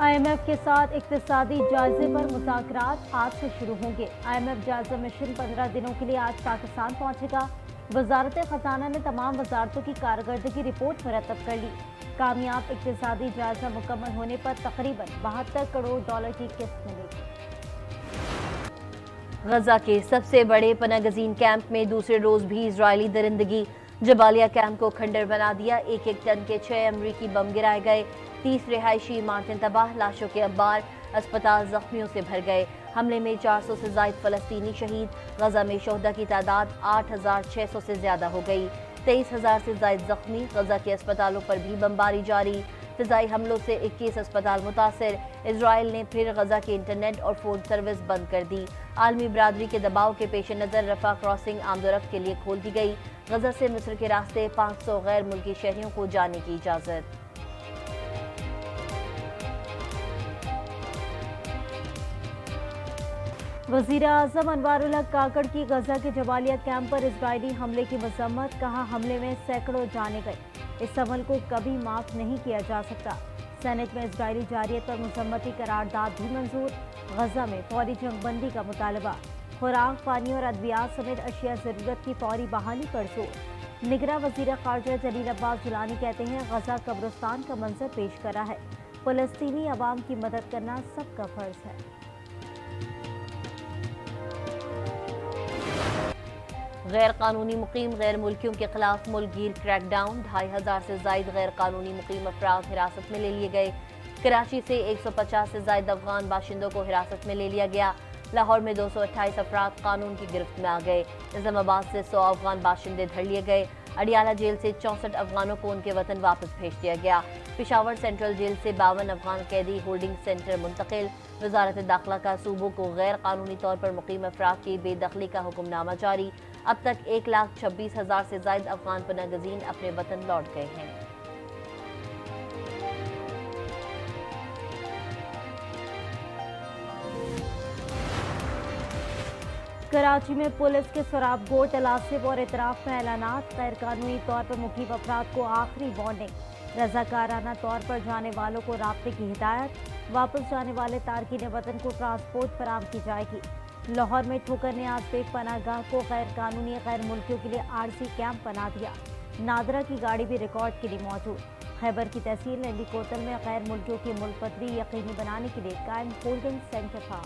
IMF के साथ इक्तिसादी जायजे पर मुज़ाकरात आज से शुरू होंगे। IMF जायजा मिशन 15 दिनों के लिए आज पाकिस्तान पहुंचेगा। वजारत खजाना ने तमाम वजारतों की कारकर्दगी रिपोर्ट मुरतब कर ली। कामयाब इक्तिसादी जायजा मुकम्मल होने पर तकरीबन $72 करोड़ की किस्त मिलेगी। गजा के सबसे बड़े पनागजीन कैंप में दूसरे रोज भी इजरायली दरिंदगी। जबालिया कैंप को खंडर बना दिया। एक टन के 6 अमरीकी बम गिराए गए। 30 रिहायशी इमारतें तबाह। लाशों के अंबार। अस्पताल जख्मियों से भर गए। हमले में 400 से जायद फलस्तीनी शहीद। गजा में शोहदा की तादाद 8600 से ज्यादा हो गई। 23,000 से जायद जख्मी। गजा के अस्पतालों पर भी बमबारी जारी। फिजाई हमलों से 21 अस्पताल मुतासर। इजराइल ने फिर गजा की इंटरनेट और फोन सर्विस बंद कर दी। आलमी बरादरी के दबाव के पेश नज़र रफा क्रॉसिंग आमदोरफ्त के लिए खोल दी गई। गजा से मिस्र के रास्ते 500 गैर मुल्की शहरियों को जाने की इजाज़त। वज़ीर आज़म अनवारुल हक काकड़ की गजा के जबालिया कैंप पर इजरायली हमले की मजम्मत। कहा, हमले में सैकड़ों जाने गए। इस अमल को कभी माफ नहीं किया जा सकता। सेनेट में इजरायली जारियत पर मुसम्मती करारदाद भी मंजूर। गजा में फौरी जंगबंदी का मुतालबा। खुराक, पानी और अद्वियात समेत अशिया ज़रूरत की फौरी बहाली पर जोर। निगरां वज़ीर ख़ारजा जलील अब्बास जुलानी कहते हैं, गजा कब्रिस्तान का मंजर पेश कर रहा है। फ़लस्तीनी अवाम की मदद करना सबका फर्ज है। गैर कानूनी मुकीम गैर मुल्कियों के खिलाफ मुल्कगीर क्रैकडाउन। 2500 से जायद गैर कानूनी मुकीम अफराद हिरासत में ले लिए गए। कराची से 150 से जायद अफगान बाशिंदों को हिरासत में ले लिया गया। लाहौर में 228 अफराद कानून की गिरफ्त में आ गए। निजामाबाद से 100 अफगान बाशिंदे धर लिए गए। अडियाला जेल से 64 अफगानों को उनके वतन वापस भेज दिया गया। पेशावर सेंट्रल जेल से 52 अफगान कैदी होल्डिंग सेंटर मुंतकिल। वजारत दाखिला का सूबों को गैर कानूनी तौर पर मुकीम अफराद की बेदखली का हुक्मनामा जारी। अब तक 1,26,000 से जायद अफगान पनागजीन अपने वतन लौट गए हैं। कराची में पुलिस के शराबखोर तलाशिब और इतराफ में ऐलानात। गैर कानूनी तौर पर मुकीम अफराद को आखिरी वार्निंग। रजाकाराना तौर पर जाने वालों को राब्ते की हिदायत। वापस जाने वाले तारकीन वतन को ट्रांसपोर्ट फराहम की जाएगी। लाहौर में ठोकर ने आज बेग पनाहगाह को गैर कानूनी गैर मुल्कियों के लिए आरजी कैंप बना दिया। नादरा की गाड़ी भी रिकॉर्ड के लिए मौजूद। खैबर की तहसील नंदी कोतल में गैर मुल्कियों की मुल्कपदरी यकीनी बनाने के लिए कायम होल्डिंग सेंटर था।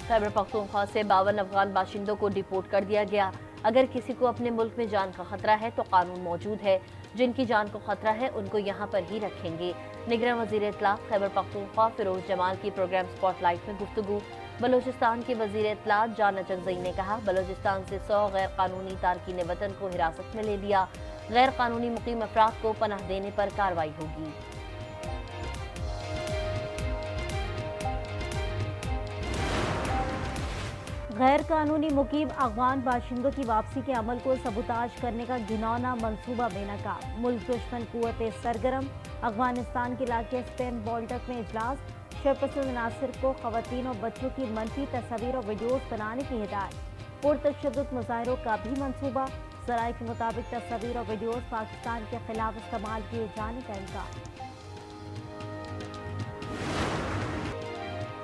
खैबर पख्तूनख्वा से 52 अफगान बाशिंदों को डिपोर्ट कर दिया गया। अगर किसी को अपने मुल्क में जान का खतरा है तो कानून मौजूद है। जिनकी जान को खतरा है उनको यहाँ पर ही रखेंगे। निगरां वजीर इत्तलात खैबर पख्तूनख्वा फिरोज जमाल की प्रोग्राम स्पॉटलाइट में गुफ्तगू। बलोचिस्तान के वजीर इत्तलात जाना चंदई ने कहा, बलोचिस्तान से 100 गैर कानूनी तारकीन वतन को हिरासत में ले लिया। गैर कानूनी मुकीम अफराद को पनाह देने पर कार्रवाई होगी। गैर कानूनी मुकीम अफगान बाशिंदों की वापसी के अमल को सबूताज करने का घिनौना मंसूबा बेनकाब। मुल्क दुश्मन कुव्वतें सरगर्म। अफगानिस्तान के इलाके स्पेन बोल्टक में इजलास। शरपसंद नासिर को खवातीन और बच्चों की मनफी तस्वीर और वीडियोस बनाने की हिदायत। पुरतशद्दुद मुजाहिरों का भी मंसूबा। ज़राए के मुताबिक तस्वीर और वीडियोस पाकिस्तान के खिलाफ इस्तेमाल किए जाने का इम्कान।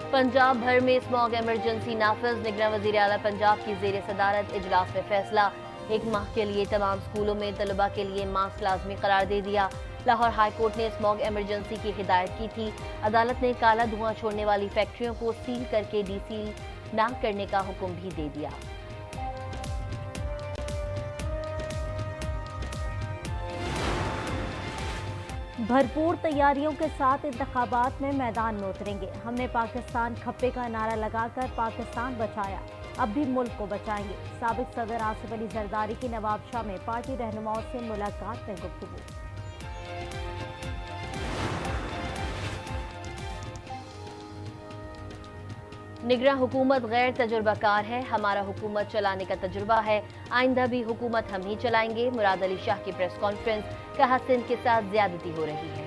पंजाब भर में स्मॉग इमरजेंसी नाफिज। निगरां वज़ीर आला पंजाब की ज़ेर सदारत इजलास में फैसला। 1 माह के लिए तमाम स्कूलों में तलबा के लिए मास्क लाजमी करार दे दिया। लाहौर हाई कोर्ट ने स्मॉग इमरजेंसी की हिदायत की थी। अदालत ने काला धुआं छोड़ने वाली फैक्ट्रियों को सील करके डीसील न करने का हुक्म भी दे दिया। भरपूर तैयारियों के साथ इंतखाबात में मैदान में उतरेंगे। हमने पाकिस्तान खप्पे का नारा लगाकर पाकिस्तान बचाया, अब भी मुल्क को बचाएंगे। साबिक सदर आसिफ अली जरदारी की नवाबशाह में पार्टी रहनुमाओं से मुलाकात में गुफ्तगू। निगरां हुकूमत गैर तजुर्बाकार है, हमारा हुकूमत चलाने का तजुर्बा है, आइंदा भी हुकूमत हम ही चलाएंगे। मुराद अली शाह की प्रेस कॉन्फ्रेंस। कहा, सिंध के साथ ज्यादती हो रही है।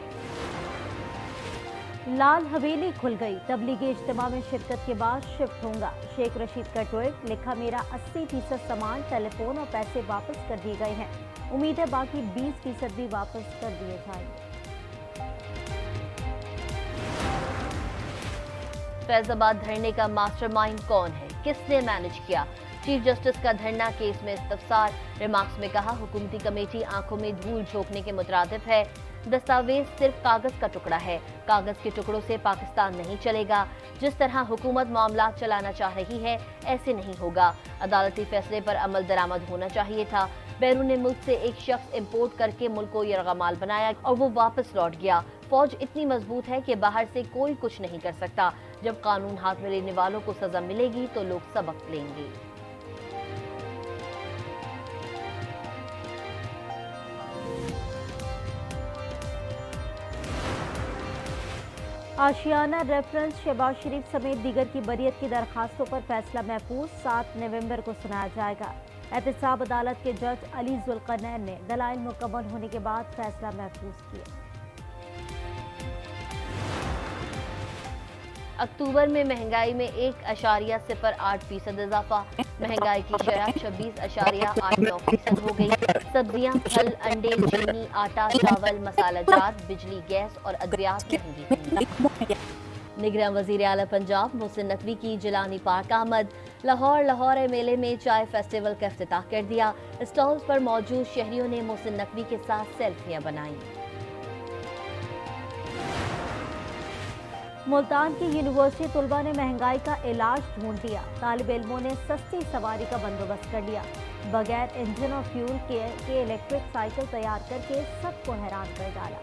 लाल हवेली खुल गई, तबलीगी इज्तिमा में शिरकत के बाद शिफ्ट होगा। शेख रशीद का ट्वीट, लिखा मेरा 80% सामान, टेलीफोन और पैसे वापस कर दिए गए हैं। उम्मीद है बाकी 20% भी वापस कर दिए जाएंगे। फैजाबाद धरने का मास्टरमाइंड कौन है, किसने मैनेज किया? चीफ जस्टिस का धरना केस में इस्तफसार। रिमार्क्स में कहा, हुकूमती कमेटी आंखों में धूल झोंकने के मुतरादिफ है। दस्तावेज सिर्फ कागज का टुकड़ा है, कागज के टुकड़ों से पाकिस्तान नहीं चलेगा। जिस तरह हुकूमत मामला चलाना चाह रही है, ऐसे नहीं होगा। अदालती फैसले पर अमल दरामद होना चाहिए था। बैरून मुल्क से एक शख्स इंपोर्ट करके मुल्क को यरगमाल बनाया और वो वापस लौट गया। फौज इतनी मजबूत है कि बाहर से कोई कुछ नहीं कर सकता। जब कानून हाथ में लेने वालों को सजा मिलेगी तो लोग सबक लेंगे। आशियाना रेफरेंस, शहबाज शरीफ समेत दीगर की बरियत की दरखास्तों पर फैसला महफूज, 7 नवंबर को सुनाया जाएगा। एहतसाब अदालत के जज अली जुल्करनैन ने दलाइल मुकम्मल होने के बाद फैसला महफूज किया। अक्टूबर में महंगाई में 1.08% इजाफा। महंगाई की शरह 26.89% हो गई। सब्जियां, फल, अंडे, चीनी, आटा, चावल, मसाला जात, बिजली, गैस और अद्वियात महंगी। निगरान वजीर आला पंजाब मोहसिन नकवी की जिलानी पार्क आमद। लाहौर मेले में चाय फेस्टिवल का इफ्तिताह कर दिया। स्टॉल्स पर मौजूद शहरियों ने मोहसिन नकवी के साथ सेल्फियां बनाई। मुल्तान की यूनिवर्सिटी तलबा ने महंगाई का इलाज ढूंढ लिया। तालिब इल्मों ने सस्ती सवारी का बंदोबस्त कर लिया। बगैर इंजन और फ्यूल के इलेक्ट्रिक साइकिल तैयार करके सबको हैरान कर डाला।